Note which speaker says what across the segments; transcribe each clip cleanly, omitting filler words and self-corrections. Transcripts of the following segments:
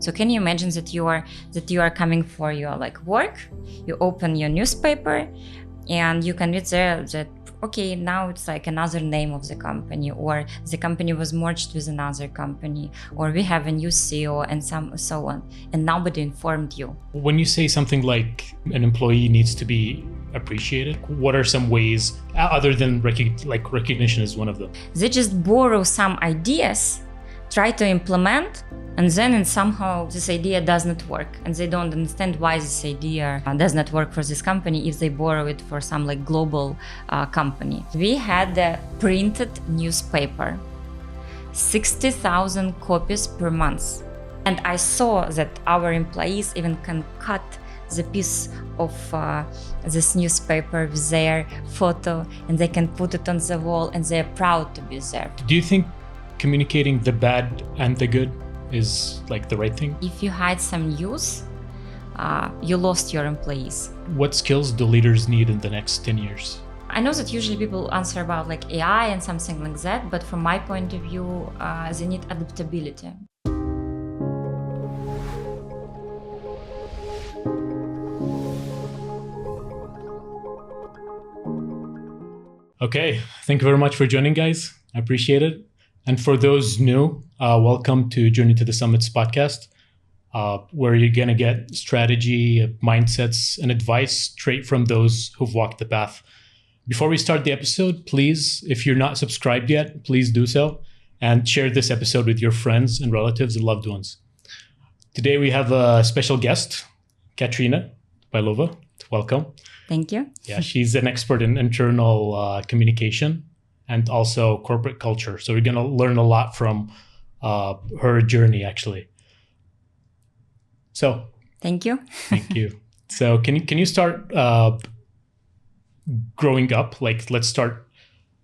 Speaker 1: So can you imagine that you are coming for your like work, you open your newspaper and you can read there that okay, now it's like another name of the company, or the company was merged with another company, or we have a new CEO and so on, and nobody informed you.
Speaker 2: When you say something like an employee needs to be appreciated, what are some ways other than recognition is one of them?
Speaker 1: They just borrow some ideas, try to implement, and then somehow this idea does not work, and they don't understand why this idea does not work for this company if they borrow it for some like global company. We had a printed newspaper, 60,000 copies per month, and I saw that our employees even can cut the piece of this newspaper with their photo, and they can put it on the wall, and they're proud to be there.
Speaker 2: Do you think communicating the bad and the good is like the right thing?
Speaker 1: If you hide some news, you lost your employees.
Speaker 2: What skills do leaders need in the next 10 years?
Speaker 1: I know that usually people answer about like AI and something like that, but from my point of view, they need adaptability.
Speaker 2: Okay, thank you very much for joining, guys. I appreciate it. And for those new, welcome to Journey to the Summits podcast, where you're going to get strategy, mindsets, and advice straight from those who've walked the path. Before we start the episode, please, if you're not subscribed yet, please do so and share this episode with your friends and relatives and loved ones. Today, we have a special guest, Kateryna Byelova. Welcome.
Speaker 1: Thank you.
Speaker 2: Yeah, she's an expert in internal communication and also corporate culture. So we're going to learn a lot from her journey, actually. So.
Speaker 1: Thank you.
Speaker 2: Thank you. So can you start growing up? Like, let's start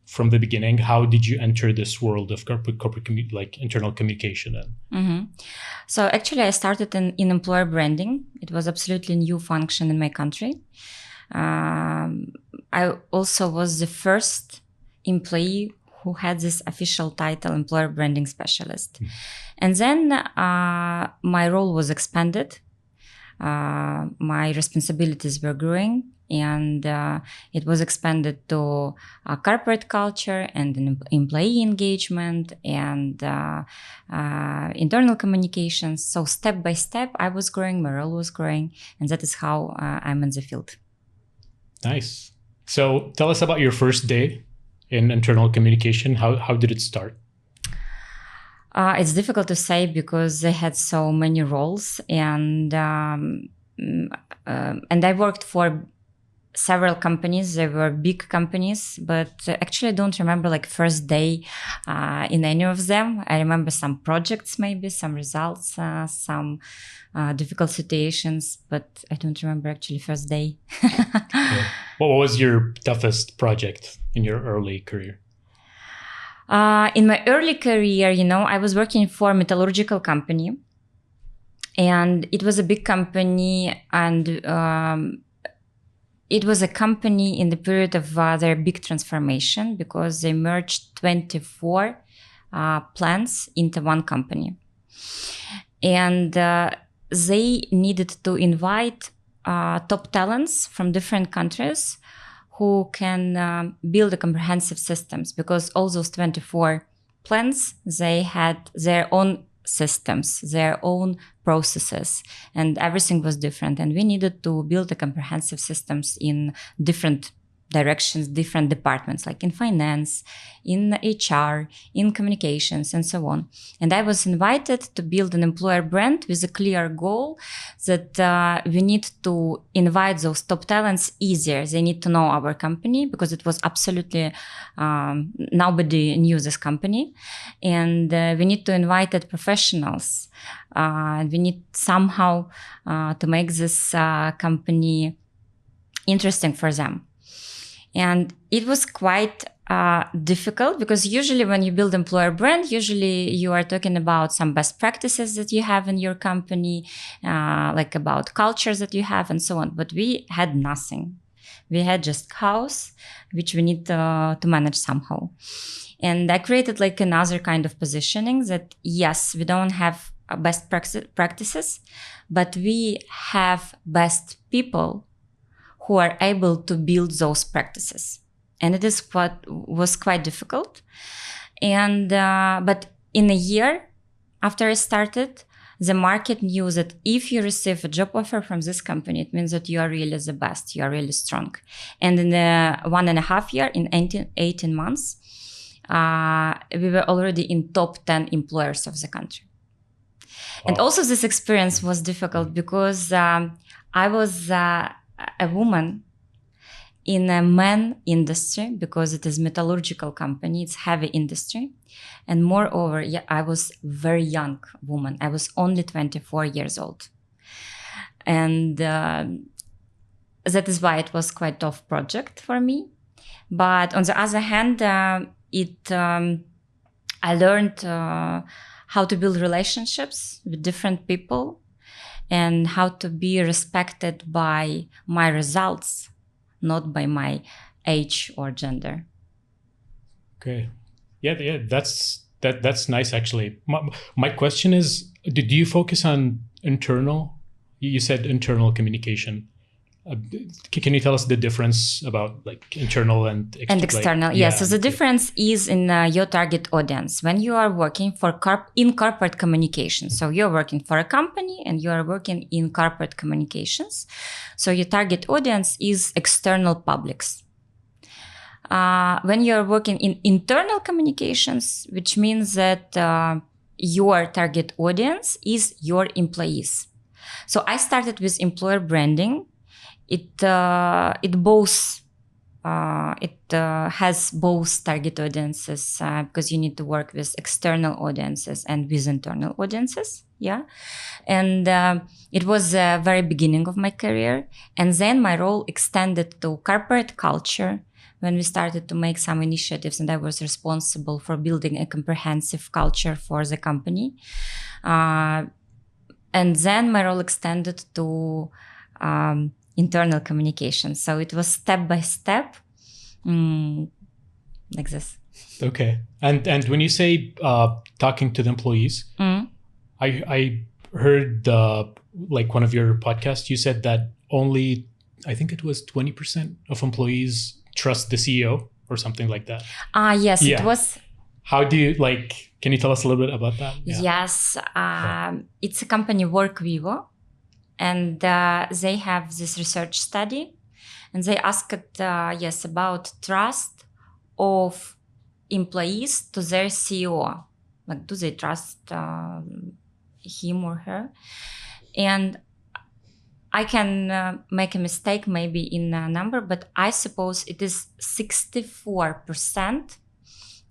Speaker 2: from the beginning. How did you enter this world of corporate like internal communication?
Speaker 1: So actually, I started in employer branding. It was absolutely new function in my country. I also was the first employee who had this official title, employer branding specialist. And then my role was expanded. My responsibilities were growing, and it was expanded to corporate culture and employee engagement and internal communications. So step by step, I was growing, my role was growing, and that is how I'm in the field.
Speaker 2: Nice. So tell us about your first day in internal communication. How did it start?
Speaker 1: It's difficult to say because they had so many roles, and I worked for several companies. They were big companies, but actually I don't remember like first day in any of them. I remember some projects, maybe some results, some difficult situations, but I don't remember actually first day.
Speaker 2: Okay. What was your toughest project in your early career?
Speaker 1: In my early career, I was working for a metallurgical company, and it was a big company, and it was a company in the period of their big transformation because they merged 24 plants into one company. And they needed to invite top talents from different countries who can build a comprehensive systems, because all those 24 plants, they had their own systems, their own processes, and everything was different. And we needed to build a comprehensive systems in different directions, different departments, like in finance, in HR, in communications, and so on. And I was invited to build an employer brand with a clear goal that we need to invite those top talents easier. They need to know our company because it was absolutely, nobody knew this company. And we need to invite professionals. We need somehow to make this company interesting for them. And it was quite difficult because usually when you build employer brand, usually you are talking about some best practices that you have in your company, like about cultures that you have and so on. But we had nothing. We had just cows, which we need to manage somehow. And I created like another kind of positioning that, yes, we don't have best practices, but we have best people who are able to build those practices. And it is was quite difficult. And but in a year after I started, the market knew that if you receive a job offer from this company, it means that you are really the best, you are really strong. And in the 1.5 year, in 18 months, we were already in top 10 employers of the country. Wow. And also this experience was difficult because I was a woman in a man industry, because it is metallurgical company, it's heavy industry. And moreover, I was very young woman. I was only 24 years old. And that is why it was quite tough project for me. But on the other hand, I learned how to build relationships with different people and how to be respected by my results, not by my age or gender.
Speaker 2: Okay. Yeah, that's nice actually. My question is, did you focus on internal? You said internal communication. Can you tell us the difference about like internal and
Speaker 1: external? Yeah. So the difference is in your target audience. When you are working for in corporate communication, so you're working for a company and you are working in corporate communications. So your target audience is external publics. When you're working in internal communications, which means that your target audience is your employees. So I started with employer branding. It has both target audiences because you need to work with external audiences and with internal audiences. Yeah. And it was the very beginning of my career. And then my role extended to corporate culture when we started to make some initiatives, and I was responsible for building a comprehensive culture for the company. And then my role extended to internal communication. So it was step by step, like this.
Speaker 2: Okay. And when you say talking to the employees, I heard like one of your podcasts, you said that only, I think it was 20% of employees trust the CEO or something like that.
Speaker 1: Yes, yeah. It was.
Speaker 2: How do you can you tell us a little bit about that?
Speaker 1: Yeah. Yes. It's a company, WorkVivo. And they have this research study, and they asked, about trust of employees to their CEO. Like, do they trust him or her? And I can make a mistake maybe in a number, but I suppose it is 64%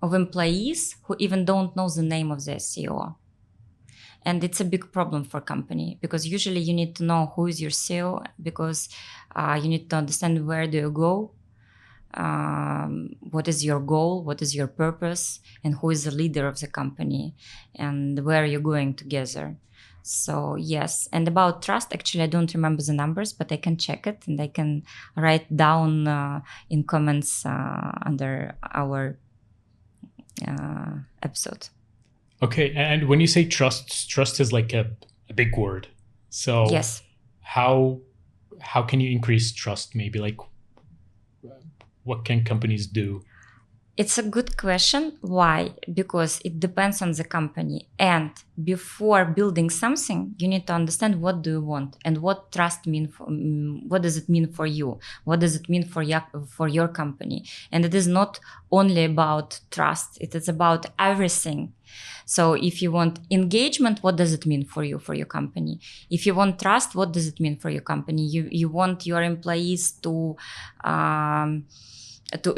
Speaker 1: of employees who even don't know the name of their CEO. And it's a big problem for company, because usually you need to know who is your CEO, because you need to understand where do you go, what is your goal, what is your purpose, and who is the leader of the company, and where are you going together. So yes, and about trust, actually I don't remember the numbers, but I can check it and I can write down in comments under our episode.
Speaker 2: Okay, and when you say trust is like a big word. So
Speaker 1: yes,
Speaker 2: how can you increase trust? Maybe like what can companies do?
Speaker 1: It's a good question. Why? Because it depends on the company. And before building something, you need to understand what do you want and what trust mean. What does it mean for you? What does it mean for your company? And it is not only about trust. It is about everything. So if you want engagement, what does it mean for you, for your company? If you want trust, what does it mean for your company? You want your employees to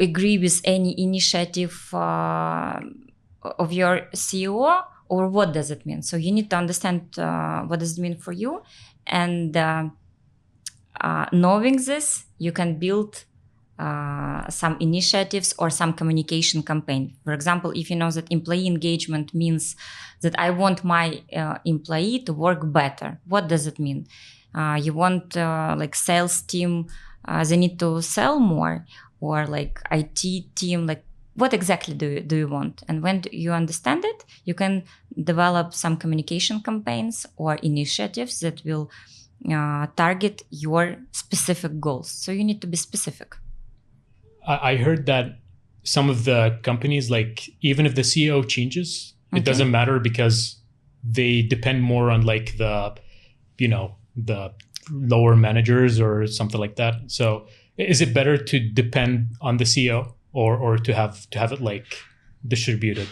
Speaker 1: agree with any initiative of your CEO, or what does it mean? So you need to understand what does it mean for you, and knowing this, you can build some initiatives or some communication campaign. For example, if you know that employee engagement means that I want my employee to work better, what does it mean? You want like sales team, they need to sell more, or like IT team, like what exactly do you want? And when you understand it, you can develop some communication campaigns or initiatives that will target your specific goals. So you need to be specific.
Speaker 2: I heard that some of the companies, like even if the CEO changes, it doesn't matter because they depend more on like the lower managers or something like that. So is it better to depend on the CEO or to have it like distributed?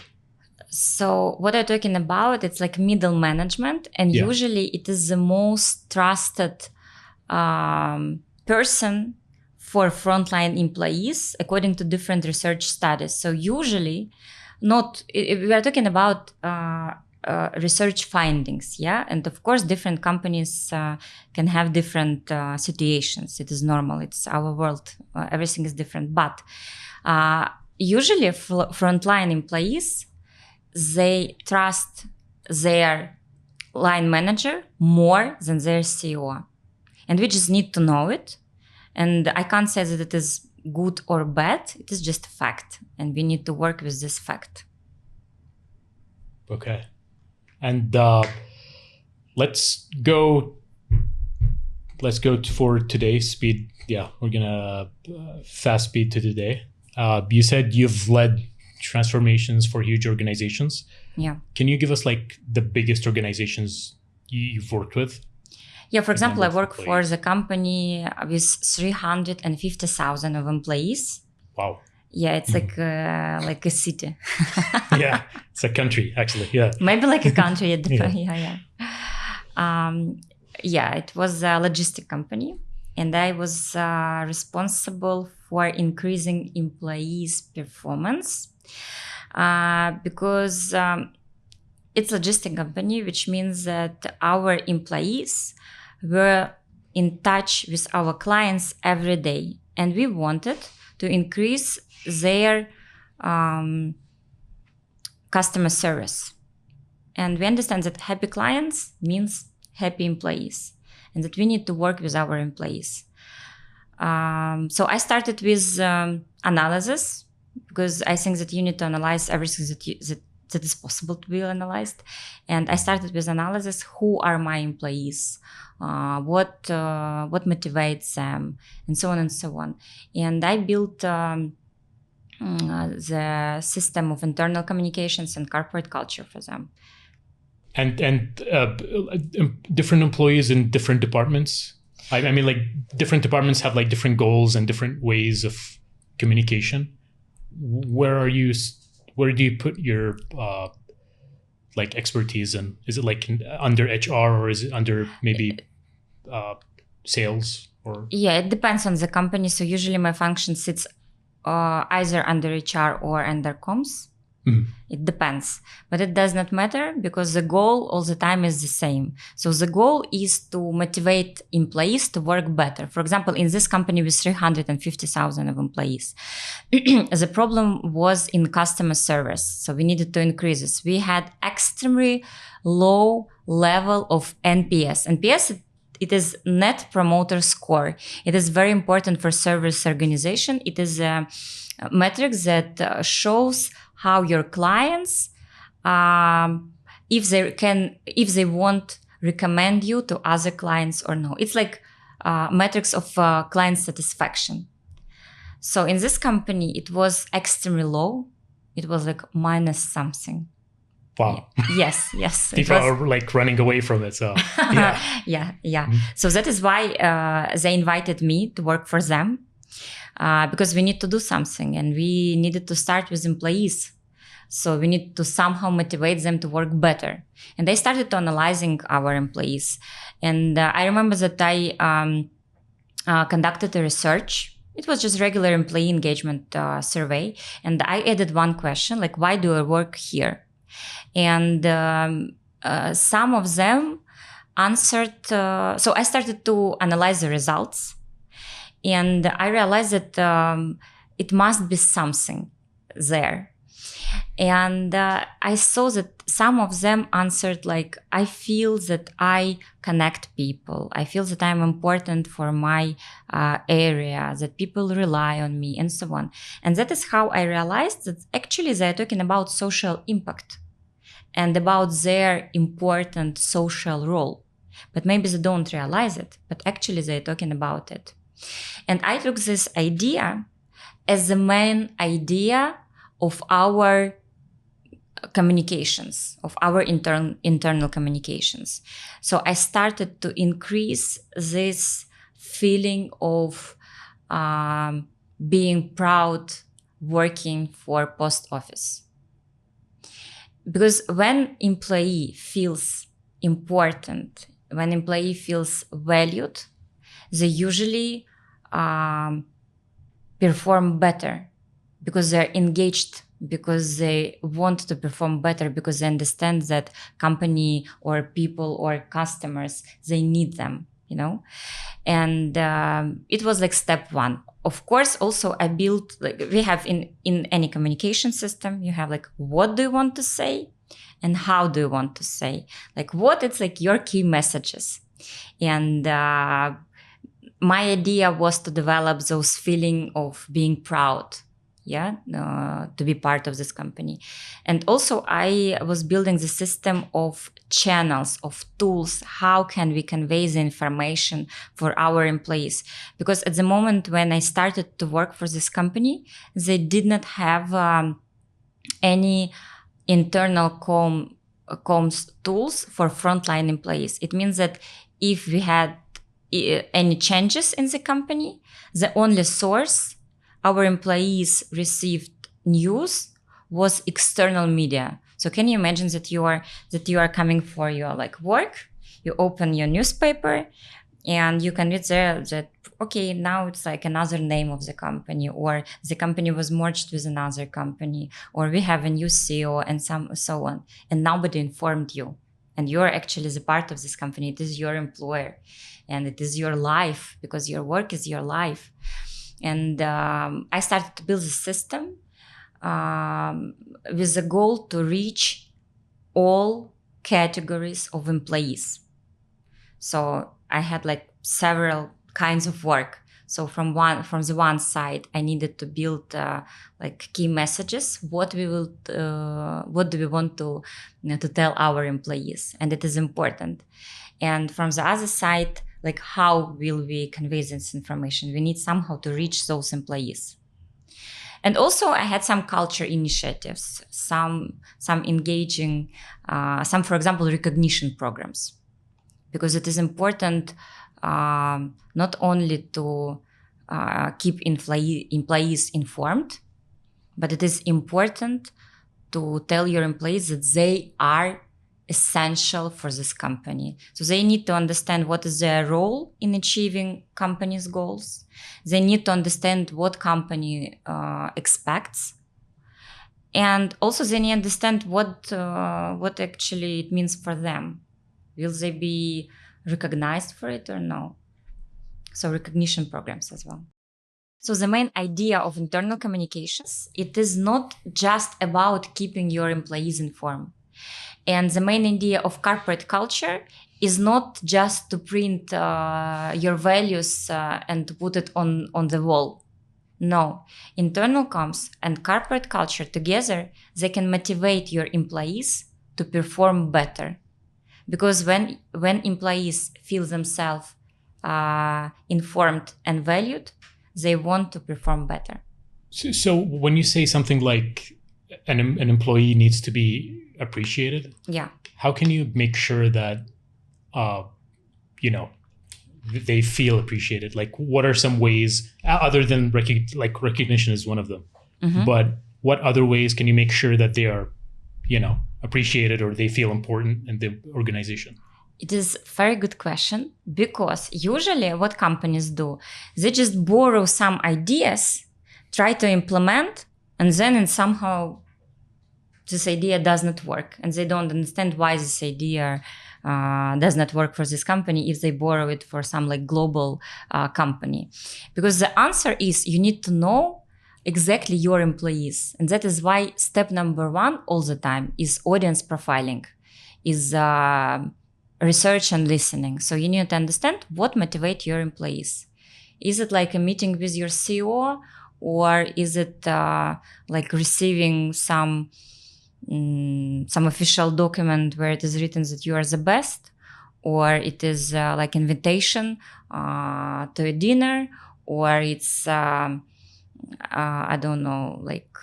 Speaker 1: So what I'm talking about, it's like middle management, and usually it is the most trusted person for frontline employees according to different research studies. So usually we are talking about research findings, and of course different companies can have different situations. It is normal, it's our world, everything is different, but usually frontline employees, they trust their line manager more than their CEO, and we just need to know it. And I can't say that it is good or bad, it is just a fact, and we need to work with this fact.
Speaker 2: Okay. And let's go for today's speed. Yeah, we're gonna fast speed to today. You said you've led transformations for huge organizations.
Speaker 1: Yeah.
Speaker 2: Can you give us like the biggest organizations you've worked with?
Speaker 1: Yeah, for example, I work for the company with 350,000 of employees.
Speaker 2: Wow.
Speaker 1: Yeah, it's like a city.
Speaker 2: Yeah, it's a country actually. Yeah,
Speaker 1: maybe like a country. Yeah. It was a logistic company, and I was responsible for increasing employees' performance because it's a logistic company, which means that our employees were in touch with our clients every day, and we wanted to increase their customer service. And we understand that happy clients means happy employees, and that we need to work with our employees. So I started with analysis, because I think that you need to analyze everything that is possible to be analyzed. And I started with analysis: who are my employees, what motivates them, and so on and so on. And I built the system of internal communications and corporate culture for them.
Speaker 2: And different employees in different departments. I mean, like different departments have like different goals and different ways of communication. Where do you put your like expertise in? Is it like under HR, or is it under maybe sales? Or
Speaker 1: it depends on the company. So usually my function sits either under HR or under comms. It depends, but it does not matter, because the goal all the time is the same. So the goal is to motivate employees to work better. For example, in this company with 350,000 of employees, the problem was in customer service. So we needed to increase this. We had extremely low level of NPS. NPS, it is Net Promoter Score. It is very important for service organization. It is a metric that shows how your clients, if they won't recommend you to other clients or no. It's like metrics of client satisfaction. So in this company, it was extremely low. It was like minus something.
Speaker 2: Wow.
Speaker 1: Yes.
Speaker 2: People are like running away from it. So yeah.
Speaker 1: Yeah. Mm-hmm. So that is why they invited me to work for them. Because we need to do something, and we needed to start with employees. So we need to somehow motivate them to work better. And I started analyzing our employees. And I remember that I conducted a research. It was just regular employee engagement survey. And I added one question, like, why do I work here? And some of them answered. So I started to analyze the results. And I realized that it must be something there. And I saw that some of them answered like, I feel that I connect people. I feel that I'm important for my area, that people rely on me and so on. And that is how I realized that actually they're talking about social impact and about their important social role. But maybe they don't realize it, but actually they're talking about it. And I took this idea as the main idea of our communications, of our internal communications. So I started to increase this feeling of being proud working for post office. Because when employee feels important, when employee feels valued, they usually perform better because they're engaged, because they want to perform better, because they understand that company or people or customers, they need them, And it was like step one. Of course, also I built, like we have in any communication system, you have like, what do you want to say? And how do you want to say? Like what it's like your key messages. And my idea was to develop those feeling of being proud, to be part of this company. And also I was building the system of channels, of tools. How can we convey the information for our employees? Because at the moment when I started to work for this company, they did not have any internal comms tools for frontline employees. It means that if we had any changes in the company, the only source our employees received news was external media. So can you imagine that you are coming for your like work, you open your newspaper and you can read there that, okay, now it's like another name of the company, or the company was merged with another company, or we have a new CEO and so on. And nobody informed you. And you're actually the part of this company. It is your employer and it is your life, because your work is your life. And I started to build a system with the goal to reach all categories of employees. So I had like several kinds of work. So from the one side, I needed to build like key messages. What do we want to tell our employees, and it is important. And from the other side, like how will we convey this information? We need somehow to reach those employees. And also I had some culture initiatives, some engaging, some, for example, recognition programs, because it is important not only to keep employees informed, but it is important to tell your employees that they are essential for this company. So they need to understand what is their role in achieving company's goals. They need to understand what company expects. And also they need to understand what actually it means for them. Will they be recognized for it or no? So recognition programs as well. So the main idea of internal communications, it is not just about keeping your employees informed. And the main idea of corporate culture is not just to print your values and to put it on the wall. No, internal comms and corporate culture together, they can motivate your employees to perform better. Because when employees feel themselves informed and valued, they want to perform better.
Speaker 2: So when you say something like an employee needs to be appreciated, how can you make sure that they feel appreciated? Like, what are some ways other than recognition is one of them, but what other ways can you make sure that they are appreciated or they feel important in the organization?
Speaker 1: It is a very good question, because usually what companies do, they just borrow some ideas, try to implement, and then somehow this idea does not work. And they don't understand why this idea does not work for this company if they borrow it for some like global company. Because the answer is you need to know exactly your employees. And that is why step number one all the time is audience profiling, is research and listening. So you need to understand what motivates your employees. Is it like a meeting with your CEO, or is it like receiving some official document where it is written that you are the best, or it is like invitation to a dinner, or it's I don't know, like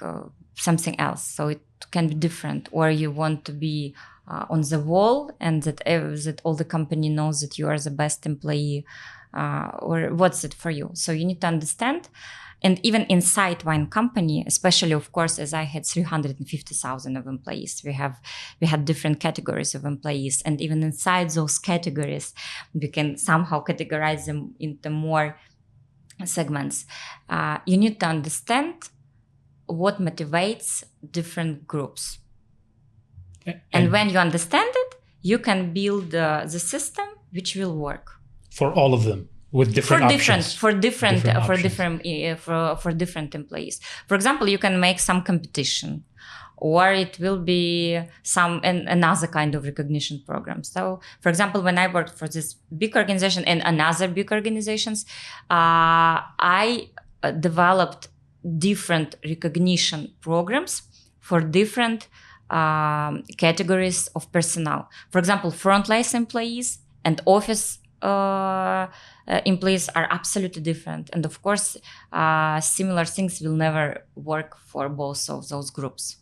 Speaker 1: something else. So it can be different, or you want to be on the wall and that all the company knows that you are the best employee, or what's it for you. So you need to understand. And even inside one company, especially, of course, as I had 350,000 of employees, we had different categories of employees. And even inside those categories, we can somehow categorize them into more segments. You need to understand what motivates different groups. And when you understand it, you can build the system which will work.
Speaker 2: For all of them. With different options.
Speaker 1: For different employees. For example, you can make some competition, or it will be another kind of recognition program. So, for example, when I worked for this big organization and another big organizations, I developed different recognition programs for different categories of personnel. For example, frontline employees and office employees are absolutely different. And of course, similar things will never work for both of those groups.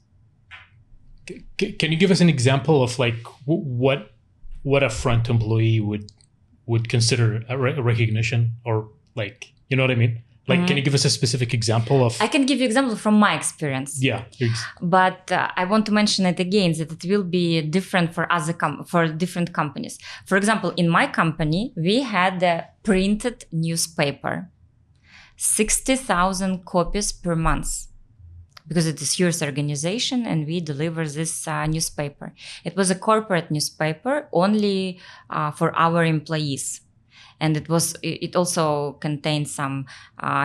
Speaker 2: Can you give us an example of like what a front employee would consider a recognition, or like, you know what I mean? Like, Can you give us a specific example of?
Speaker 1: I can give you example from my experience.
Speaker 2: Yeah.
Speaker 1: But I want to mention it again, that it will be different for for different companies. For example, in my company, we had a printed newspaper, 60,000 copies per month, because it is huge organization and we deliver this newspaper. It was a corporate newspaper only for our employees. And it also contained some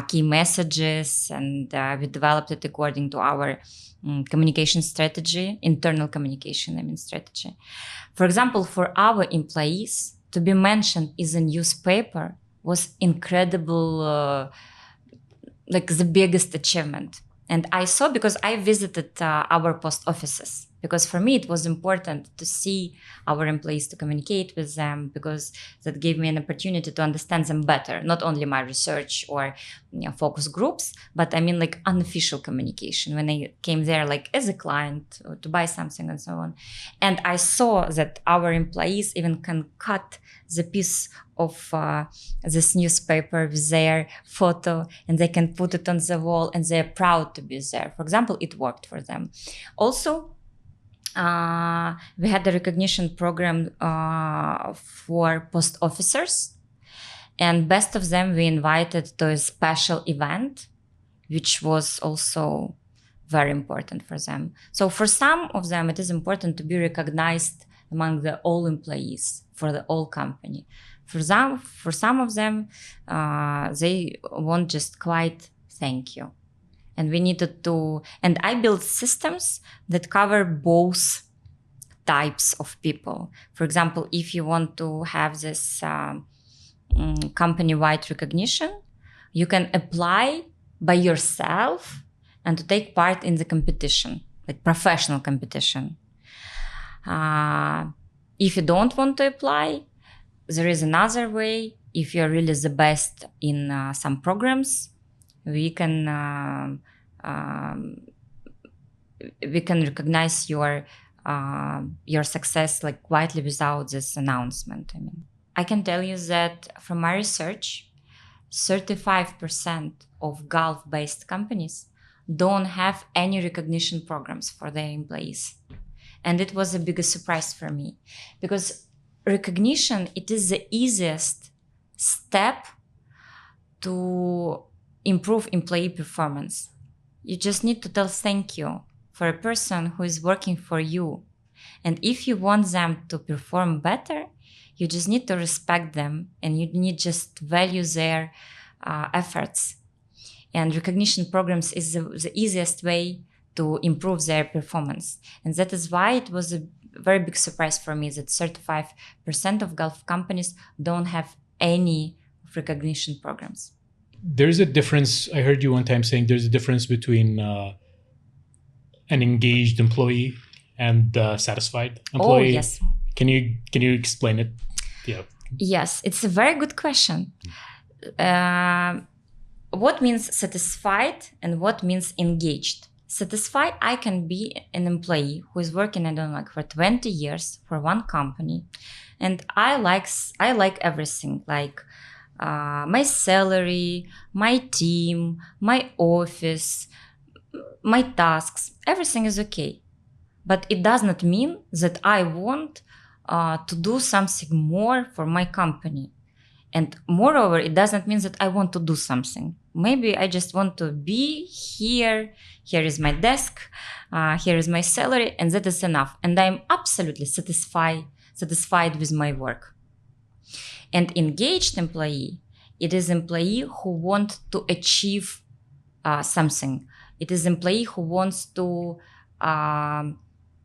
Speaker 1: key messages, and we developed it according to our communication strategy, internal communication, strategy. For example, for our employees, to be mentioned in a newspaper was incredible, like the biggest achievement. And I saw, because I visited our post offices, because for me it was important to see our employees, to communicate with them, because that gave me an opportunity to understand them better, not only my research or focus groups, but like unofficial communication when I came there, like as a client, or to buy something and so on. And I saw that our employees even can cut the piece of this newspaper with their photo, and they can put it on the wall, and they're proud to be there. For example, it worked for them. Also, we had a recognition program for post officers, and best of them we invited to a special event, which was also very important for them. So for some of them, it is important to be recognized among the all employees for the whole company. For some of them, they want just quite thank you. And we needed to, and I built systems that cover both types of people. For example, if you want to have this company-wide recognition, you can apply by yourself and to take part in the competition, like professional competition. If you don't want to apply, there is another way. If you're really the best in some programs, we can recognize your success like quietly without this announcement. I can tell you that from my research, 35% of Gulf-based companies don't have any recognition programs for their employees. And it was the biggest surprise for me, because recognition, it is the easiest step to improve employee performance. You just need to tell thank you for a person who is working for you. And if you want them to perform better, you just need to respect them, and you need just value their efforts. And recognition programs is the easiest way to improve their performance. And that is why it was a very big surprise for me that 35% of Gulf companies don't have any recognition programs.
Speaker 2: There's a difference. I heard you one time saying there's a difference between an engaged employee and a satisfied employee.
Speaker 1: Oh, yes.
Speaker 2: Can you explain it? Yeah.
Speaker 1: Yes, it's a very good question. What means satisfied and what means engaged? Satisfied, I can be an employee who is working, I don't know, like for 20 years for one company, and I like everything, like my salary, my team, my office, my tasks, everything is okay. But it does not mean that I want to do something more for my company. And moreover, it doesn't mean that I want to do something. Maybe I just want to be here. Here is my desk. Here is my salary, and that is enough. And I'm absolutely satisfied with my work. And engaged employee, it is employee who want to achieve something. It is employee who wants to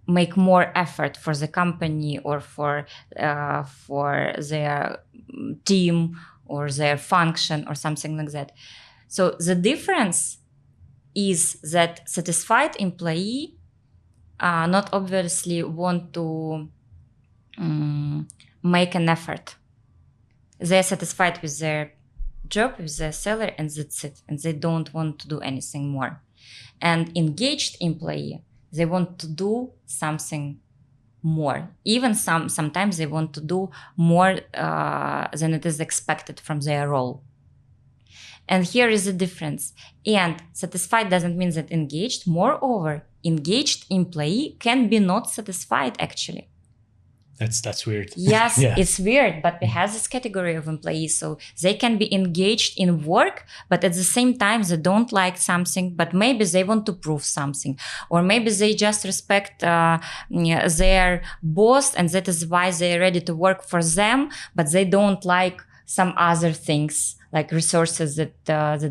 Speaker 1: make more effort for the company or for their team or their function or something like that. So the difference is that satisfied employee not obviously want to make an effort. They're satisfied with their job, with their salary, and that's it. And they don't want to do anything more. And engaged employee, they want to do something more. Even sometimes they want to do more than it is expected from their role. And here is the difference. And satisfied doesn't mean that engaged. Moreover, engaged employee can be not satisfied actually.
Speaker 2: That's weird.
Speaker 1: Yes,
Speaker 2: yeah.
Speaker 1: It's weird, but we have this category of employees. So they can be engaged in work, but at the same time, they don't like something, but maybe they want to prove something. Or maybe they just respect their boss, and that is why they're ready to work for them, but they don't like some other things, like resources that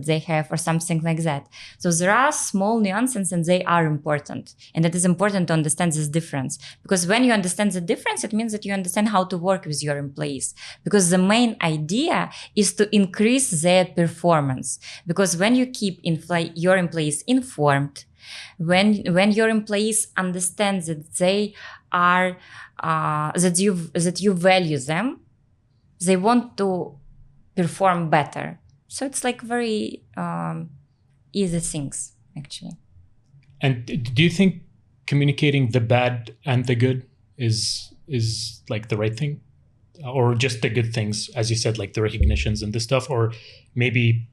Speaker 1: they have or something like that. So there are small nuances and they are important. And it is important to understand this difference. Because when you understand the difference, it means that you understand how to work with your employees. Because the main idea is to increase their performance. Because when you keep your employees informed, when your employees understand that they are, that you value them, they want to perform better. So it's like very easy things, actually.
Speaker 2: And do you think communicating the bad and the good is like the right thing? Or just the good things, as you said, like the recognitions and this stuff? Or maybe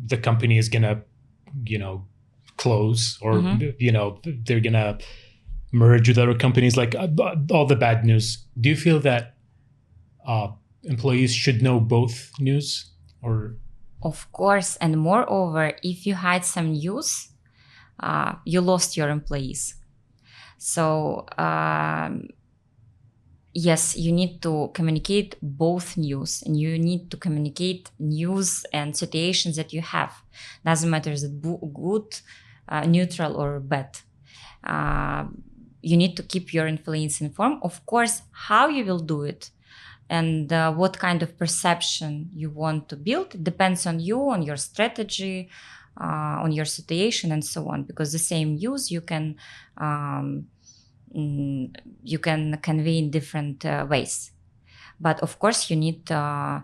Speaker 2: the company is gonna, close, or, they're gonna merge with other companies, like all the bad news. Do you feel that employees should know both news? Or
Speaker 1: of course, and moreover, if you hide some news, you lost your employees. So yes, you need to communicate both news, and you need to communicate news and situations that you have. Doesn't matter is it good, neutral, or bad. You need to keep your employees informed. Of course, how you will do it and what kind of perception you want to build depends on you, on your strategy, on your situation, and so on. Because the same news you can convey in different ways. But of course, you need to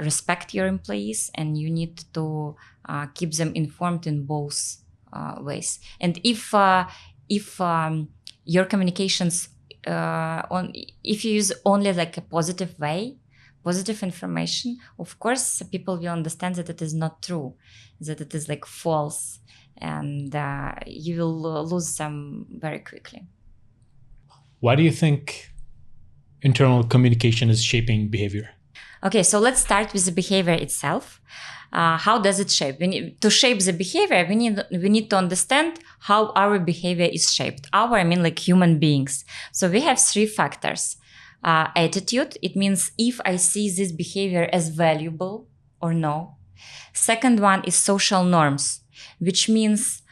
Speaker 1: respect your employees, and you need to keep them informed in both ways. And if your communications if you use only like a positive way, positive information, of course, people will understand that it is not true, that it is like false, and you will lose them very quickly.
Speaker 2: Why do you think internal communication is shaping behavior?
Speaker 1: Okay, so let's start with the behavior itself. How does it shape? To shape the behavior, we need to understand how our behavior is shaped. I mean like human beings. So we have 3 factors. Attitude, it means if I see this behavior as valuable or no. Second one is social norms, which means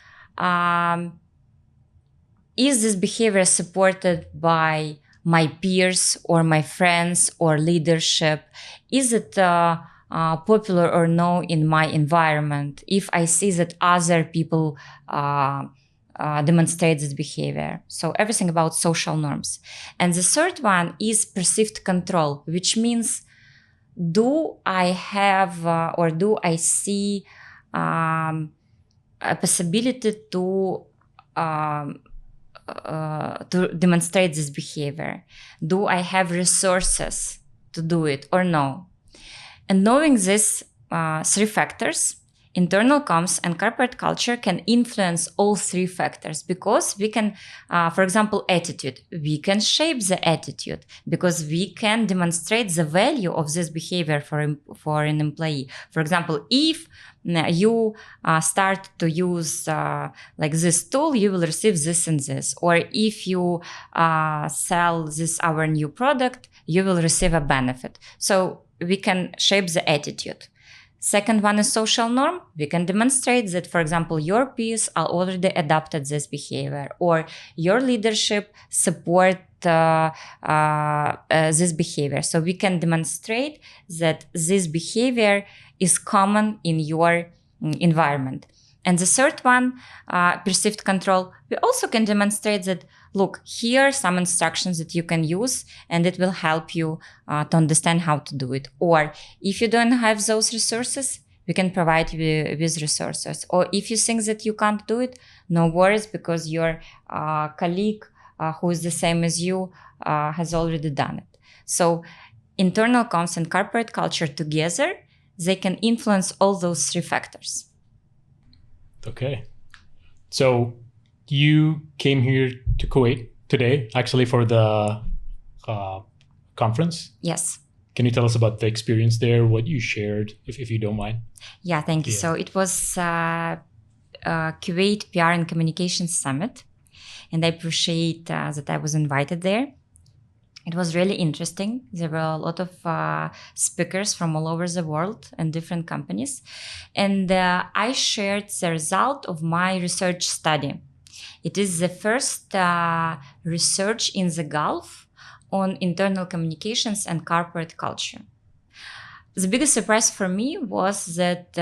Speaker 1: is this behavior supported by my peers or my friends or leadership? Is it popular or no in my environment? If I see that other people demonstrate this behavior. So everything about social norms. And the third one is perceived control, which means do I have or do I see a possibility to demonstrate this behavior? Do I have resources to do it or no? And knowing these three factors, internal comms and corporate culture can influence all three factors because we can, for example, attitude. We can shape the attitude because we can demonstrate the value of this behavior for an employee. For example, if you start to use like this tool, you will receive this and this. Or if you sell this our new product, you will receive a benefit. So we can shape the attitude. Second one is social norm. We can demonstrate that, for example, your peers are already adopted this behavior or your leadership support this behavior. So we can demonstrate that this behavior is common in your environment. And the third one, perceived control, we also can demonstrate that, look, here are some instructions that you can use and it will help you to understand how to do it. Or if you don't have those resources, we can provide you with resources. Or if you think that you can't do it, no worries, because your colleague who is the same as you has already done it. So internal comms and corporate culture together, they can influence all those three factors.
Speaker 2: Okay. So you came here to Kuwait today, actually, for the conference.
Speaker 1: Yes.
Speaker 2: Can you tell us about the experience there, what you shared, if you don't mind?
Speaker 1: Yeah, thank you. Yeah. So it was Kuwait PR and Communications Summit, and I appreciate that I was invited there. It was really interesting. There were a lot of speakers from all over the world and different companies. And I shared the result of my research study. It is the first research in the Gulf on internal communications and corporate culture. The biggest surprise for me was that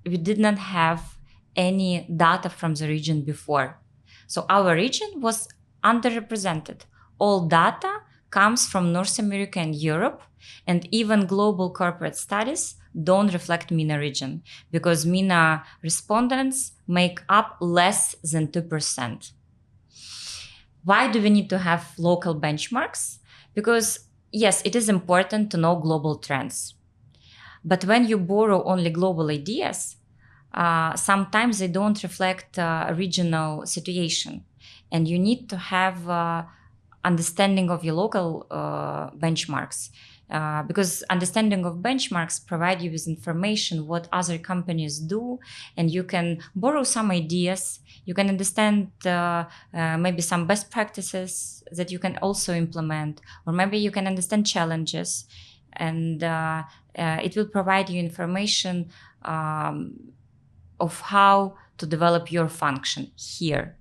Speaker 1: we did not have any data from the region before. So our region was underrepresented. All data comes from North America and Europe, and even global corporate studies don't reflect MENA region because MENA respondents make up less than 2%. Why do we need to have local benchmarks? Because yes, it is important to know global trends. But when you borrow only global ideas, sometimes they don't reflect a regional situation. And you need to have understanding of your local benchmarks, because understanding of benchmarks provide you with information what other companies do, and you can borrow some ideas. You can understand maybe some best practices that you can also implement, or maybe you can understand challenges, and it will provide you information of how to develop your function here.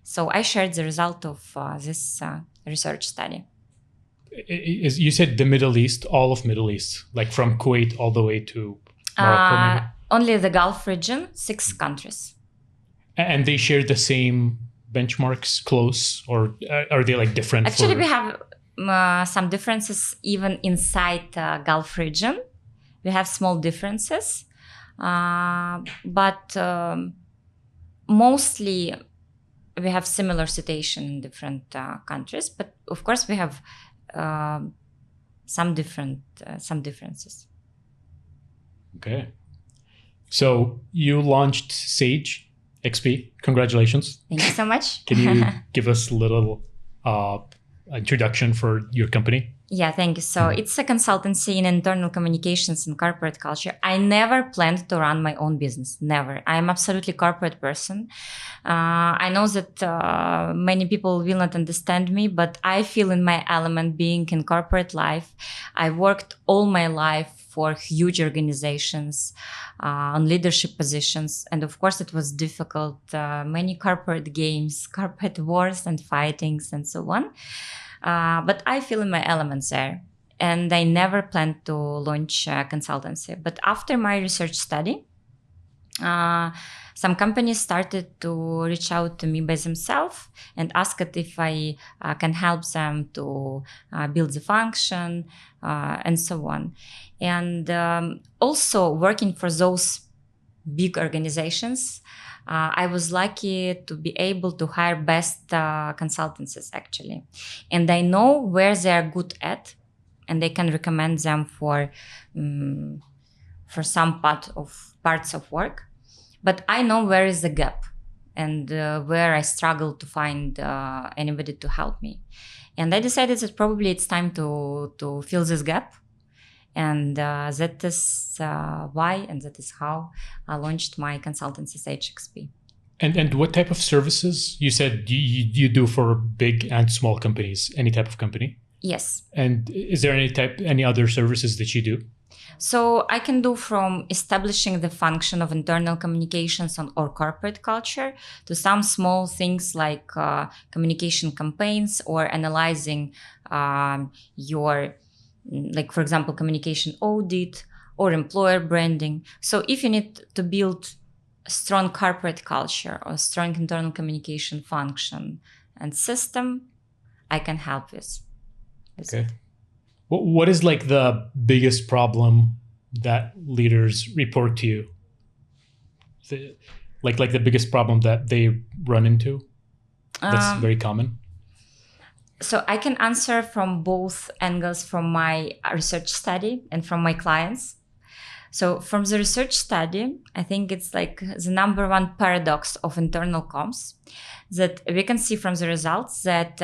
Speaker 1: So I shared the result of this research study.
Speaker 2: You said the Middle East, all of Middle East, like from Kuwait all the way to Morocco, maybe?
Speaker 1: Only the Gulf region, 6 countries.
Speaker 2: And they share the same benchmarks close, or are they like different?
Speaker 1: Actually, we have some differences even inside the Gulf region. We have small differences, but mostly we have similar situation in different countries, but of course we have some differences.
Speaker 2: Okay, so you launched Sage XP. Congratulations!
Speaker 1: Thank you so much.
Speaker 2: Can you give us a little introduction for your company?
Speaker 1: Yeah, thank you. So it's a consultancy in internal communications and corporate culture. I never planned to run my own business. Never. I am absolutely corporate person. I know that many people will not understand me, but I feel in my element being in corporate life. I worked all my life for huge organizations on leadership positions. And of course, it was difficult. Many corporate games, corporate wars and fightings and so on. But I feel in my elements there. And I never planned to launch a consultancy. But after my research study, some companies started to reach out to me by themselves and asked if I can help them to build the function and so on. And also working for those big organizations, I was lucky to be able to hire best consultancies actually. And I know where they are good at, and they can recommend them for some parts of work. But I know where is the gap and where I struggle to find anybody to help me. And I decided that probably it's time to fill this gap. And that is why and that is how I launched my consultancy HXP.
Speaker 2: And what type of services? You said you do for big and small companies, any type of company?
Speaker 1: Yes.
Speaker 2: And is there any other services that you do?
Speaker 1: So I can do from establishing the function of internal communications or corporate culture to some small things like communication campaigns or analyzing your, like, for example, communication audit or employer branding. So if you need to build a strong corporate culture or strong internal communication function and system, I can help with.
Speaker 2: Okay. What is like the biggest problem that leaders report to you? Like the biggest problem that they run into? That's very common.
Speaker 1: So I can answer from both angles, from my research study and from my clients. So from the research study, I think it's like the number one paradox of internal comms that we can see from the results that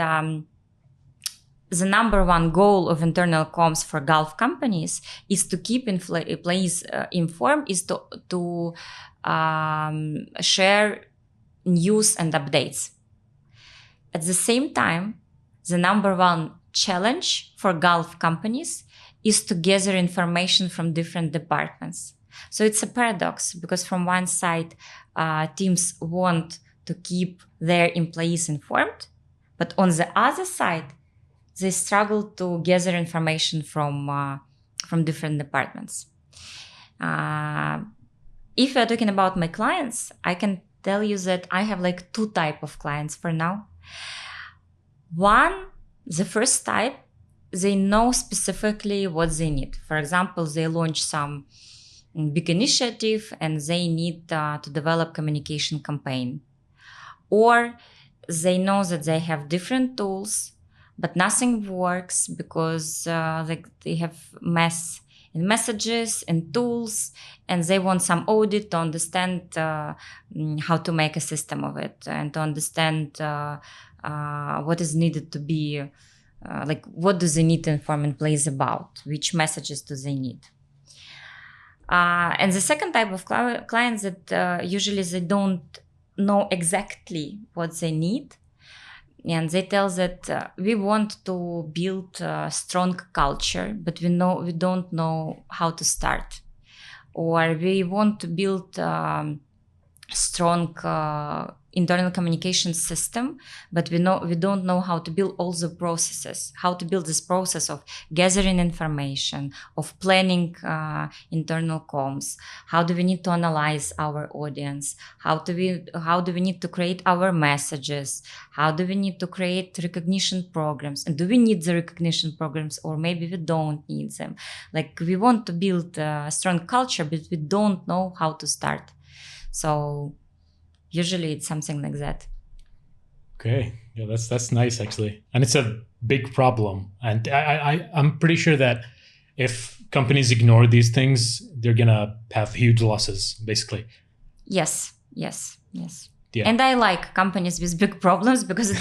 Speaker 1: the number one goal of internal comms for Gulf companies is to keep employees informed, is to share news and updates. At the same time, the number one challenge for Gulf companies is to gather information from different departments. So it's a paradox because from one side, teams want to keep their employees informed, but on the other side, they struggle to gather information from different departments. If you're talking about my clients, I can tell you that I have like two types of clients for now. One, the first type, they know specifically what they need. For example, they launch some big initiative and they need to develop communication campaign. Or they know that they have different tools, but nothing works because they have mess in messages and tools, and they want some audit to understand how to make a system of it and to understand what is needed to be, what do they need to inform employees about, which messages do they need. And the second type of clients that usually they don't know exactly what they need. And they tell that we want to build a strong culture, but we don't know how to start. Or we want to build strong internal communication system, but we don't know how to build all the processes, how to build this process of gathering information, of planning internal comms. How do we need to analyze our audience? How do we need to create our messages? How do we need to create recognition programs? And do we need the recognition programs, or maybe we don't need them? Like, we want to build a strong culture, but we don't know how to start. So usually it's something like that.
Speaker 2: Okay. Yeah, that's nice actually. And it's a big problem. And I'm pretty sure that if companies ignore these things, they're gonna have huge losses, basically.
Speaker 1: Yes. Yeah.
Speaker 2: And
Speaker 1: I like companies with big problems because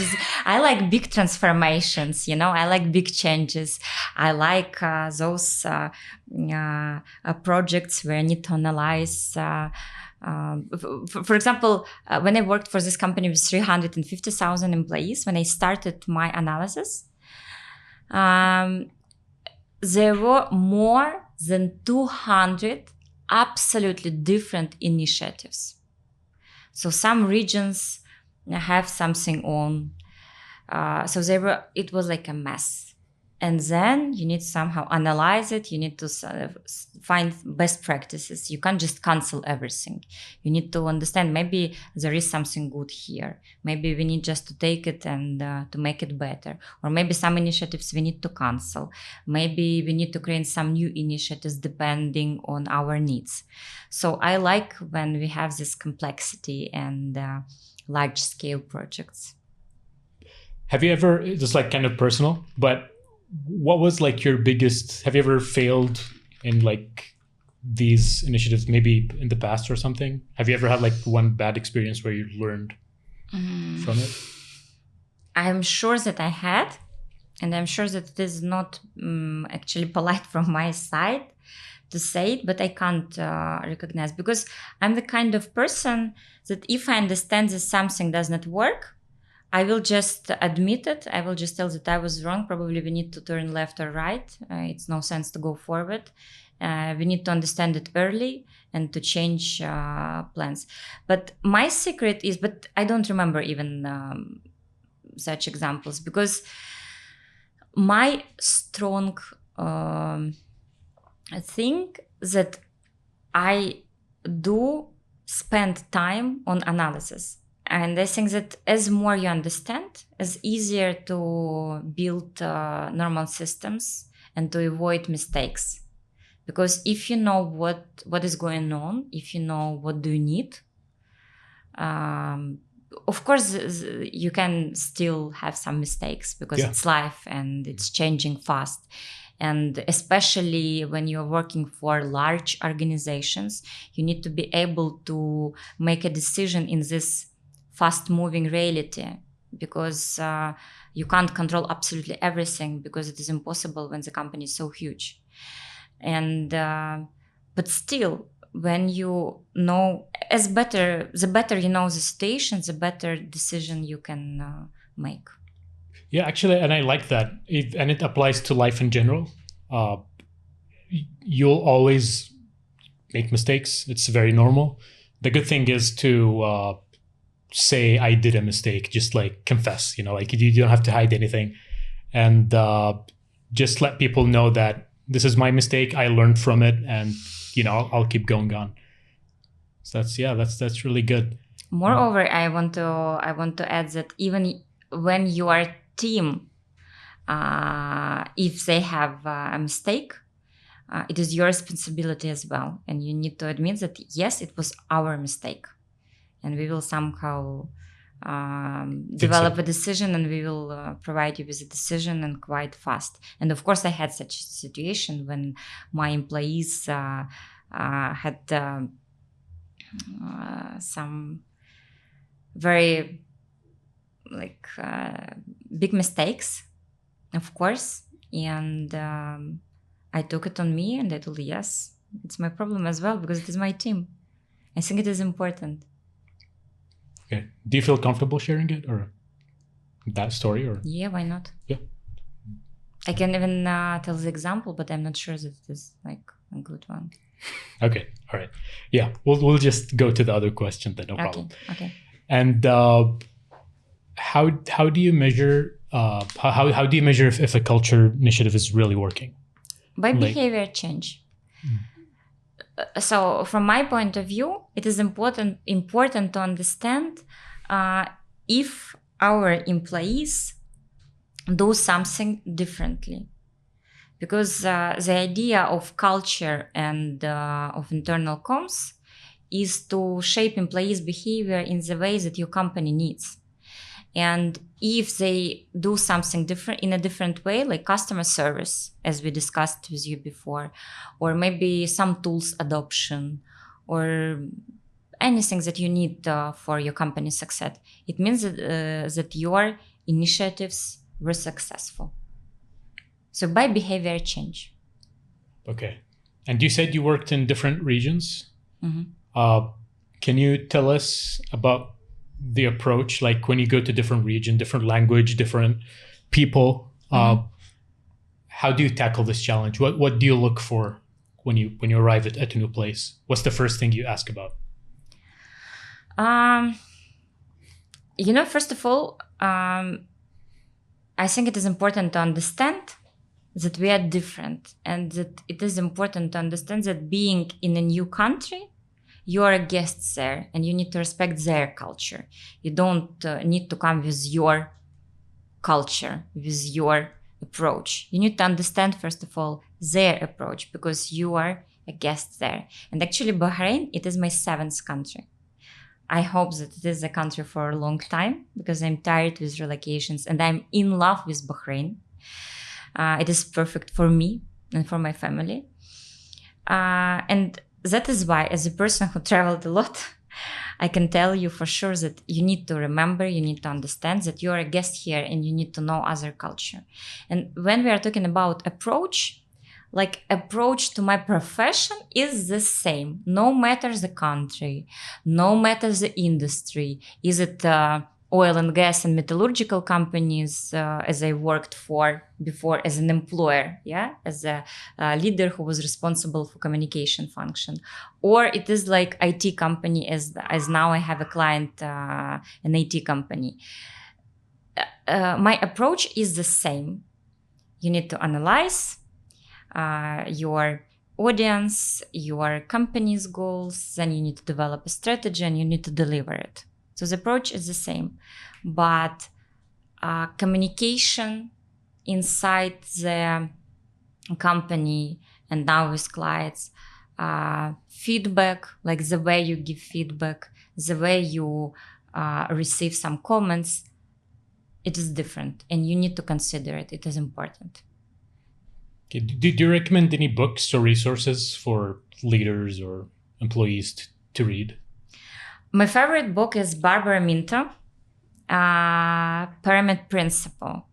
Speaker 1: I like big transformations, I like big changes. I like those projects where I need to analyze. For example, when I worked for this company with 350,000 employees, when I started my analysis, there were more than 200 absolutely different initiatives. So some regions have something on. It was like a mess. And then you need to somehow analyze it. You need to find best practices. You can't just cancel everything. You need to understand maybe there is something good here. Maybe we need just to take it and to make it better. Or maybe some initiatives we need to cancel. Maybe we need to create some new initiatives depending on our needs. So I like when we have this complexity and large scale projects.
Speaker 2: Have you ever, just like kind of personal, but what was like your biggest, have you ever failed in like these initiatives, maybe in the past or something? Have you ever had like one bad experience where you learned from it?
Speaker 1: I'm sure that I had, and I'm sure that it is not actually polite from my side to say it, but I can't recognize, because I'm the kind of person that if I understand that something does not work, I will just admit it. I will just tell that I was wrong. Probably we need to turn left or right. It's no sense to go forward. We need to understand it early and to change plans. But my secret is, but I don't remember even such examples, because my strong thing that I do spend time on analysis. And I think that as more you understand, as easier to build normal systems and to avoid mistakes. Because if you know what is going on, if you know what do you need, of course you can still have some mistakes, because it's life and it's changing fast. And especially when you're working for large organizations, you need to be able to make a decision in this fast-moving reality, because you can't control absolutely everything, because it is impossible when the company is so huge. And but still, when you know, the better you know the situation, the better decision you can make.
Speaker 2: Yeah, actually, and I like that, and it applies to life in general. You'll always make mistakes. It's very normal. The good thing is to say I did a mistake, just like confess, like you don't have to hide anything, and just let people know that this is my mistake. I learned from it, and I'll keep going on. So that's really good.
Speaker 1: Moreover, I want to add that even when you are team, if they have a mistake, it is your responsibility as well, and you need to admit that yes, it was our mistake. And we will somehow develop a decision, and we will provide you with a decision, and quite fast. And of course, I had such a situation when my employees had some very big mistakes, of course. And I took it on me, and I told, yes, it's my problem as well, because it is my team. I think it is important.
Speaker 2: Okay. Do you feel comfortable sharing it, or that story? Or
Speaker 1: yeah, why not?
Speaker 2: Yeah.
Speaker 1: I can even tell the example, but I'm not sure that it is like a good one.
Speaker 2: Okay. All right. Yeah. We'll just go to the other question then. No problem.
Speaker 1: Okay.
Speaker 2: And how do you measure how do you measure if a culture initiative is really working?
Speaker 1: By behavior change. So from my point of view, it is important to understand if our employees do something differently. Because the idea of culture and of internal comms is to shape employees' behavior in the way that your company needs. And if they do something different in a different way, like customer service, as we discussed with you before, or maybe some tools adoption, or anything that you need for your company's success, it means that your initiatives were successful. So by behavior change.
Speaker 2: Okay. And you said you worked in different regions.
Speaker 1: Mm-hmm.
Speaker 2: Can you tell us about the approach, like when you go to different region, different language, different people, how do you tackle this challenge? What do you look for when you arrive at a new place? What's the first thing you ask about?
Speaker 1: First of all, I think it is important to understand that we are different, and that it is important to understand that being in a new country, you are a guest there and you need to respect their culture. You don't need to come with your culture, with your approach. You need to understand, first of all, their approach, because you are a guest there. And actually, Bahrain, it is my 7th country. I hope that it is a country for a long time, because I'm tired with relocations and I'm in love with Bahrain. It is perfect for me and for my family. And that is why, as a person who traveled a lot, I can tell you for sure that you need to remember, you need to understand that you are a guest here and you need to know other culture. And when we are talking about approach, like approach to my profession is the same, no matter the country, no matter the industry. Is it oil and gas and metallurgical companies, as I worked for before as an employer, as a leader who was responsible for communication function, or it is like IT company, as now I have a client, an IT company. My approach is the same. You need to analyze your audience, your company's goals, then you need to develop a strategy and you need to deliver it. So the approach is the same, but communication inside the company and now with clients, feedback, like the way you give feedback, the way you receive some comments, it is different and you need to consider it. It is important.
Speaker 2: Okay. Do you recommend any books or resources for leaders or employees to read?
Speaker 1: My favorite book is Barbara Minto, Pyramid Principle.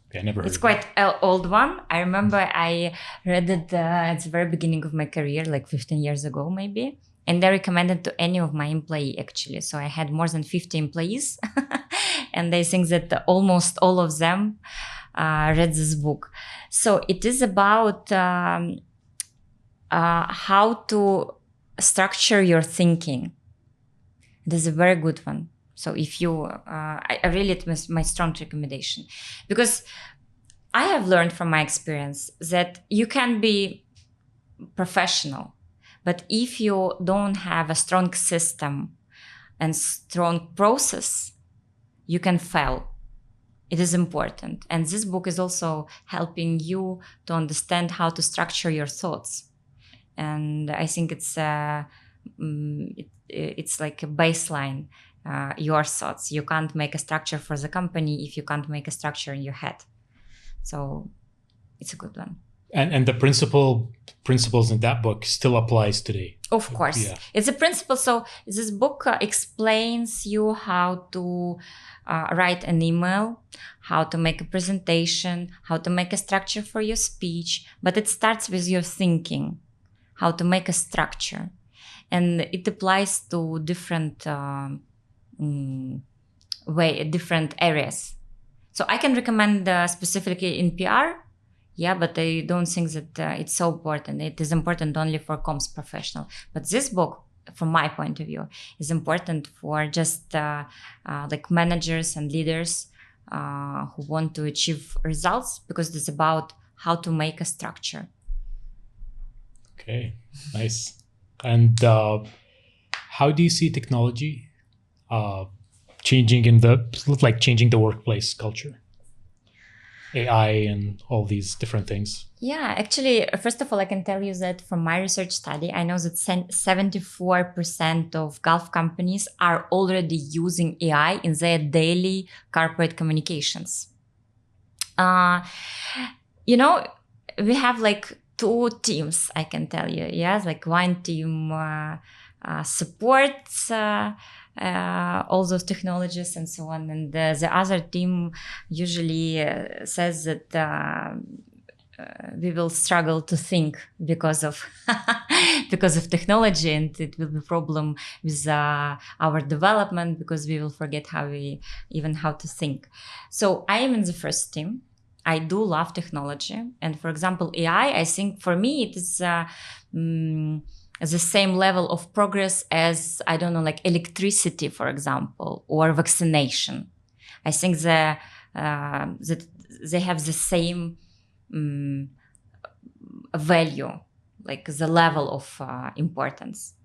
Speaker 2: Okay, I never heard
Speaker 1: It's
Speaker 2: of
Speaker 1: quite an old one. I remember I read it at the very beginning of my career, like 15 years ago, maybe. And I recommended to any of my employees, actually. So I had more than 50 employees. And I think that almost all of them read this book. So it is about how to structure your thinking. It is a very good one. So if you, I really, it was my strong recommendation, because I have learned from my experience that you can be professional, but if you don't have a strong system and strong process, you can fail. It is important. And this book is also helping you to understand how to structure your thoughts. And I think it's like a baseline, your thoughts. You can't make a structure for the company if you can't make a structure in your head. So it's a good one.
Speaker 2: And the principles in that book still applies today.
Speaker 1: Of course.
Speaker 2: Yeah.
Speaker 1: It's a principle. So this book explains you how to write an email, how to make a presentation, how to make a structure for your speech. But it starts with your thinking, how to make a structure. And it applies to different different areas. So I can recommend specifically in PR. Yeah, but I don't think that it's so important. It is important only for comms professional. But this book, from my point of view, is important for just like managers and leaders who want to achieve results, because it's about how to make a structure.
Speaker 2: Okay, nice. And how do you see technology changing the workplace culture? AI and all these different things.
Speaker 1: Yeah, actually, first of all, I can tell you that from my research study, I know that 74% of Gulf companies are already using AI in their daily corporate communications. We have like two teams, I can tell you. Yes, like one team supports all those technologies and so on, and the other team usually says that we will struggle to think because of technology, and it will be a problem with our development because we will forget how to think. So I am in the first team. I do love technology. And for example, AI, I think for me, it is the same level of progress as, I don't know, like electricity, for example, or vaccination. I think that they have the same value, like the level of importance.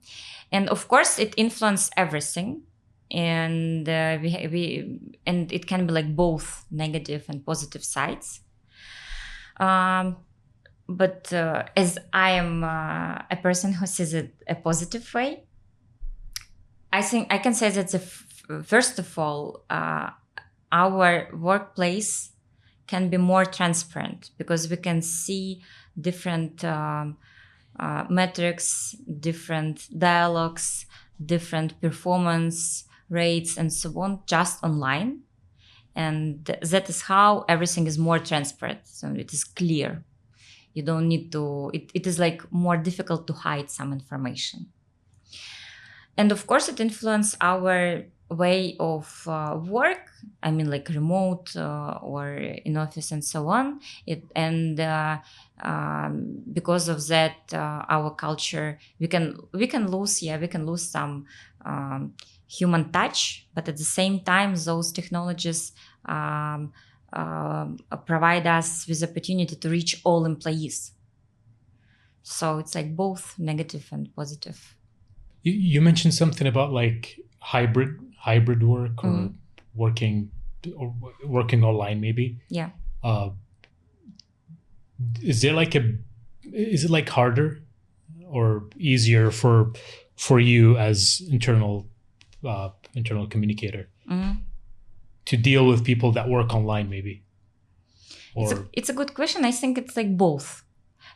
Speaker 1: And of course, it influences everything. And and it can be like both negative and positive sides. But as I am a person who sees it a positive way, I think I can say that first of all, our workplace can be more transparent because we can see different metrics, different dialogues, different performance rates, and so on, just online. And that is how everything is more transparent. So it is clear. You don't need to, it is like more difficult to hide some information. And of course, it influences our way of work. I mean, like remote or in office and so on. Because of that, our culture, we can lose some human touch, but at the same time, those technologies provide us with opportunity to reach all employees. So it's like both negative and positive.
Speaker 2: You mentioned something about like hybrid work or working online maybe.
Speaker 1: Yeah.
Speaker 2: Is it like harder or easier for you as internal communicator to deal with people that work online maybe? Or
Speaker 1: it's a good question. I think it's like both.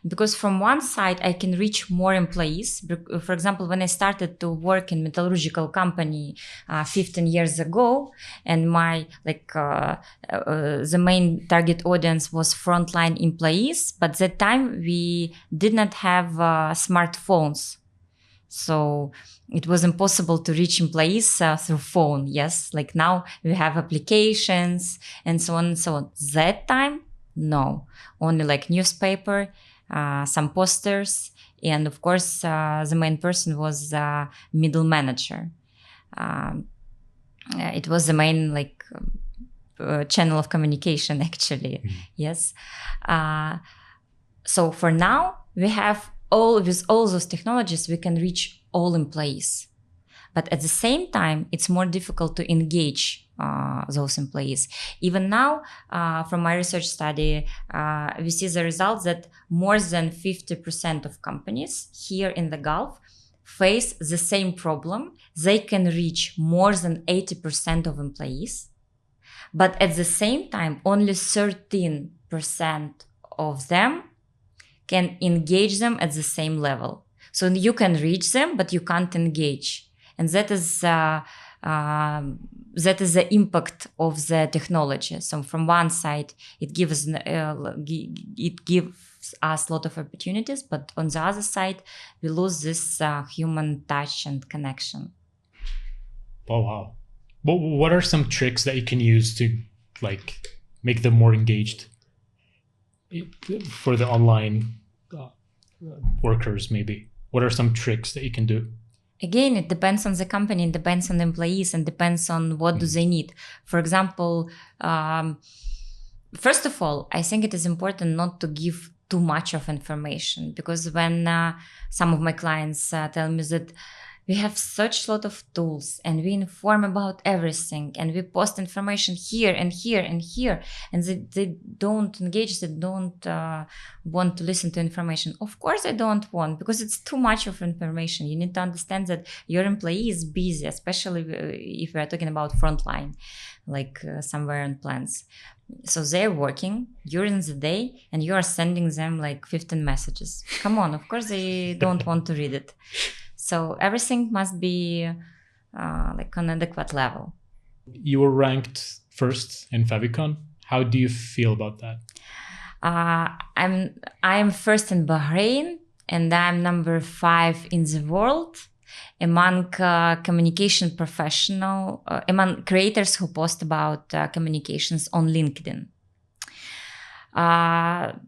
Speaker 1: Because from one side, I can reach more employees. For example, when I started to work in metallurgical company 15 years ago, and my the main target audience was frontline employees, but that time we did not have smartphones. So it was impossible to reach employees through phone. Yes, like now we have applications and so on and so on. That time, no, only like newspaper, some posters, and of course the main person was the middle manager. It was the main channel of communication actually. Yes. So for now we have with all those technologies we can reach all employees, but at the same time it's more difficult to engage those employees. Even now, from my research study, we see the results that more than 50% of companies here in the Gulf face the same problem. They can reach more than 80% of employees, but at the same time, only 13% of them can engage them at the same level. So you can reach them, but you can't engage. And that is the impact of the technology. So from one side, it gives us a lot of opportunities, but on the other side, we lose this human touch and connection.
Speaker 2: Oh wow! But what are some tricks that you can use to make them more engaged for the online workers? Maybe what are some tricks that you can do?
Speaker 1: Again, it depends on the company, it depends on the employees, and depends on what do they need. For example, first of all, I think it is important not to give too much of information, because when some of my clients tell me that we have such a lot of tools and we inform about everything and we post information here and here and here, and they don't engage, they don't want to listen to information. Of course they don't want, because it's too much of information. You need to understand that your employee is busy, especially if we are talking about frontline, like somewhere in plants. So they're working during the day and you are sending them like 15 messages. Come on, of course they don't want to read it. So everything must be like on an adequate level.
Speaker 2: You were ranked first in Favicon. How do you feel about that?
Speaker 1: I am first in Bahrain, and I'm number 5 in the world among communication among creators who post about communications on LinkedIn. I'm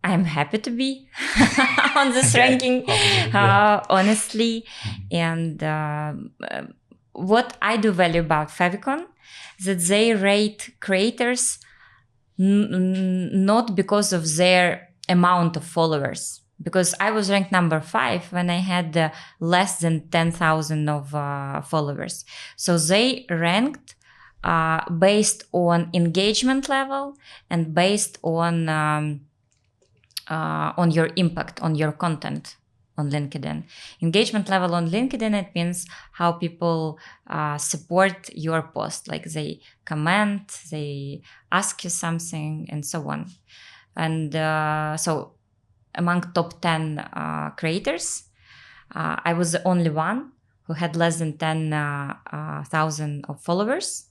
Speaker 1: happy to be on this ranking, honestly. And what I do value about Favicon is that they rate creators not because of their amount of followers. Because I was ranked number 5 when I had less than 10,000 of followers. So they ranked based on engagement level and based on your impact, on your content on LinkedIn. Engagement level on LinkedIn, it means how people support your post, like they comment, they ask you something, and so on. And so among top 10 creators, I was the only one who had less than 10,000 of followers,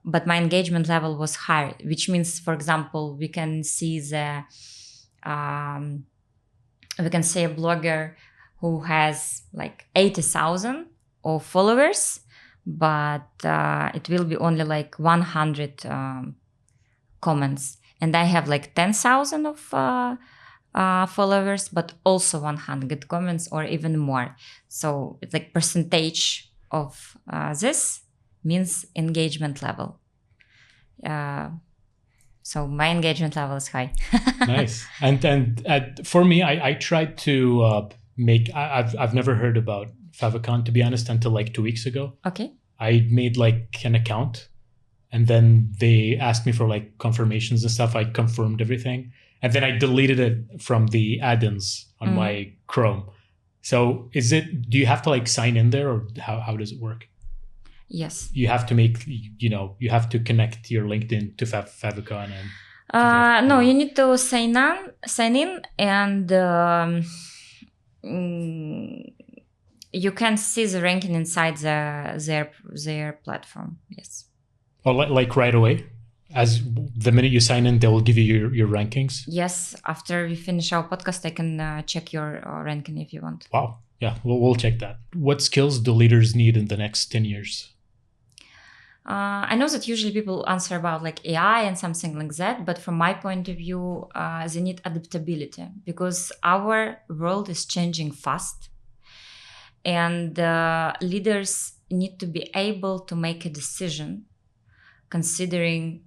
Speaker 1: but my engagement level was higher, which means, for example, we can see a blogger who has like 80,000 of followers, but it will be only like 100 comments. And I have like 10,000 of followers, but also 100 comments or even more. So it's like percentage of this means engagement level. So my engagement level is high.
Speaker 2: Nice. And for me, I tried to I've never heard about Favicon, to be honest, until like 2 weeks ago.
Speaker 1: Okay.
Speaker 2: I made like an account, and then they asked me for like confirmations and stuff. I confirmed everything, and then I deleted it from the add-ins on my Chrome. So do you have to like sign in there, or how does it work?
Speaker 1: Yes.
Speaker 2: You have to you have to connect your LinkedIn to Favicon and
Speaker 1: no, you need to sign in, and you can see the ranking inside their platform. Yes.
Speaker 2: Oh, like right away? As the minute you sign in, they will give you your rankings?
Speaker 1: Yes. After we finish our podcast, I can check your ranking if you want.
Speaker 2: Wow. Yeah, we'll check that. What skills do leaders need in the next 10 years?
Speaker 1: I know that usually people answer about like AI and something like that, but from my point of view, they need adaptability, because our world is changing fast, and leaders need to be able to make a decision considering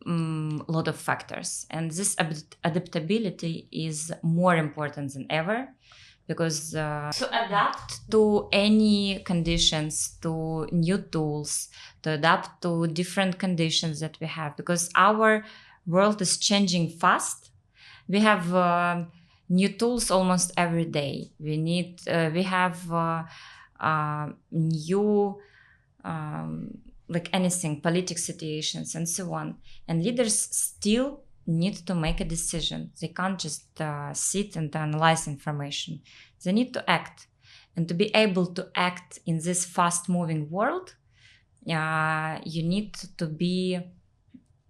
Speaker 1: a lot of factors. And this adaptability is more important than ever, because to adapt to any conditions, to new tools, to adapt to different conditions that we have, because our world is changing fast. We have new tools almost every day. We have new, like anything, political situations and so on. And leaders still need to make a decision. They can't just sit and analyze information. They need to act. And to be able to act in this fast-moving world, you need to be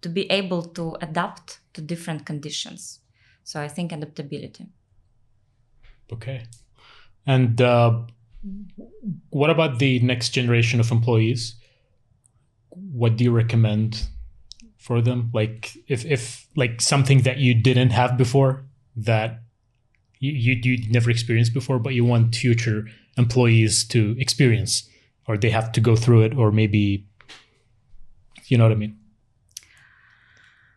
Speaker 1: able to adapt to different conditions. So I think adaptability.
Speaker 2: Okay. And what about the next generation of employees? What do you recommend for them? Like if like something that you didn't have before, that you never experienced before, but you want future employees to experience, or they have to go through it, or maybe, you know what I mean?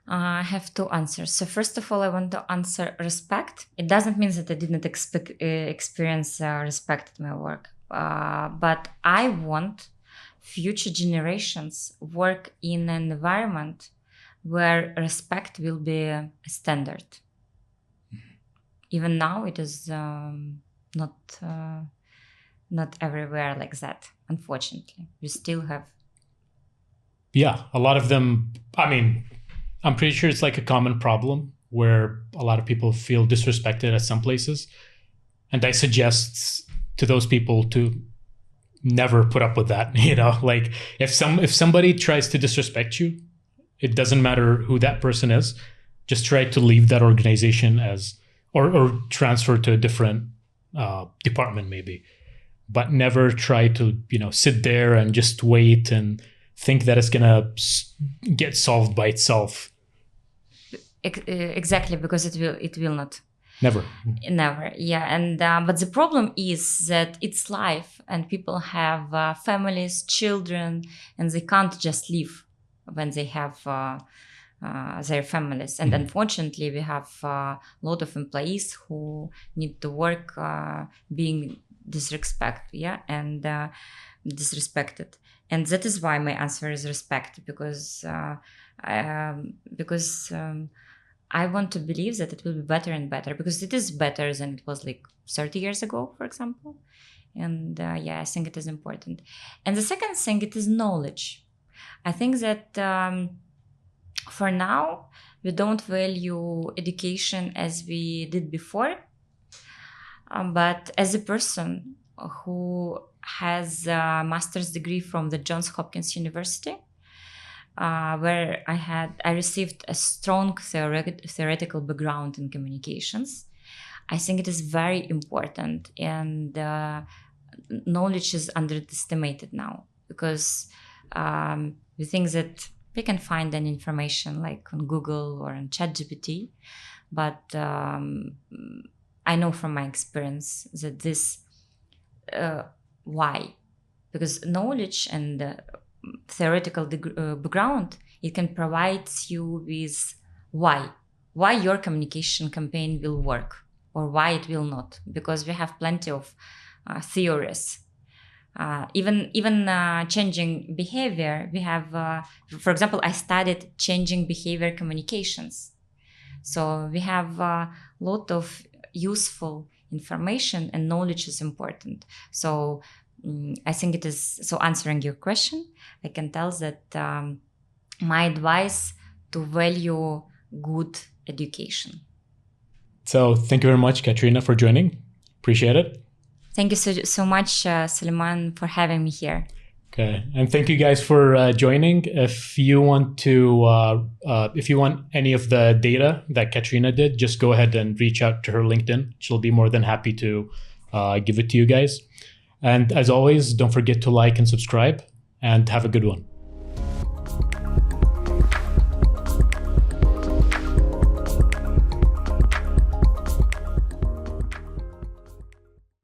Speaker 1: I have two answers. So first of all, I want to answer respect. It doesn't mean that I didn't experience respect at my work, but I want future generations work in an environment where respect will be a standard. Even now, it is not everywhere like that. Unfortunately, we still have.
Speaker 2: Yeah, a lot of them. I mean, I'm pretty sure it's like a common problem where a lot of people feel disrespected at some places, and I suggest to those people to never put up with that. You know, like if somebody tries to disrespect you, it doesn't matter who that person is. Just try to leave that organization or transfer to a different department maybe, but never try to sit there and just wait and think that it's gonna get solved by itself.
Speaker 1: Exactly, because it will not.
Speaker 2: Never.
Speaker 1: Never, yeah. And but the problem is that it's life, and people have families, children, and they can't just leave when they have their families. And unfortunately, we have a lot of employees who need to work being disrespected, and disrespected. And that is why my answer is respect, because I want to believe that it will be better and better, because it is better than it was like 30 years ago, for example. And I think it is important. And the second thing, it is knowledge. I think that for now, we don't value education as we did before. But as a person who has a master's degree from the Johns Hopkins University, where I received a strong theoretical background in communications. I think it is very important, and knowledge is underestimated now, because we think that we can find any information like on Google or on ChatGPT, but I know from my experience that this why, because knowledge and theoretical background, it can provide you with why your communication campaign will work or why it will not, because we have plenty of theories. Even changing behavior, we have for example, I studied changing behavior communications, so we have a lot of useful information, and knowledge is important. So I think it is, so answering your question, I can tell that my advice to value good education.
Speaker 2: So thank you very much, Kateryna, for joining. Appreciate it.
Speaker 1: Thank you so much, Suleiman, for having me here.
Speaker 2: Okay, and thank you guys for joining. If you want any of the data that Kateryna did, just go ahead and reach out to her LinkedIn. She'll be more than happy to give it to you guys. And as always, don't forget to like and subscribe, and have a good one.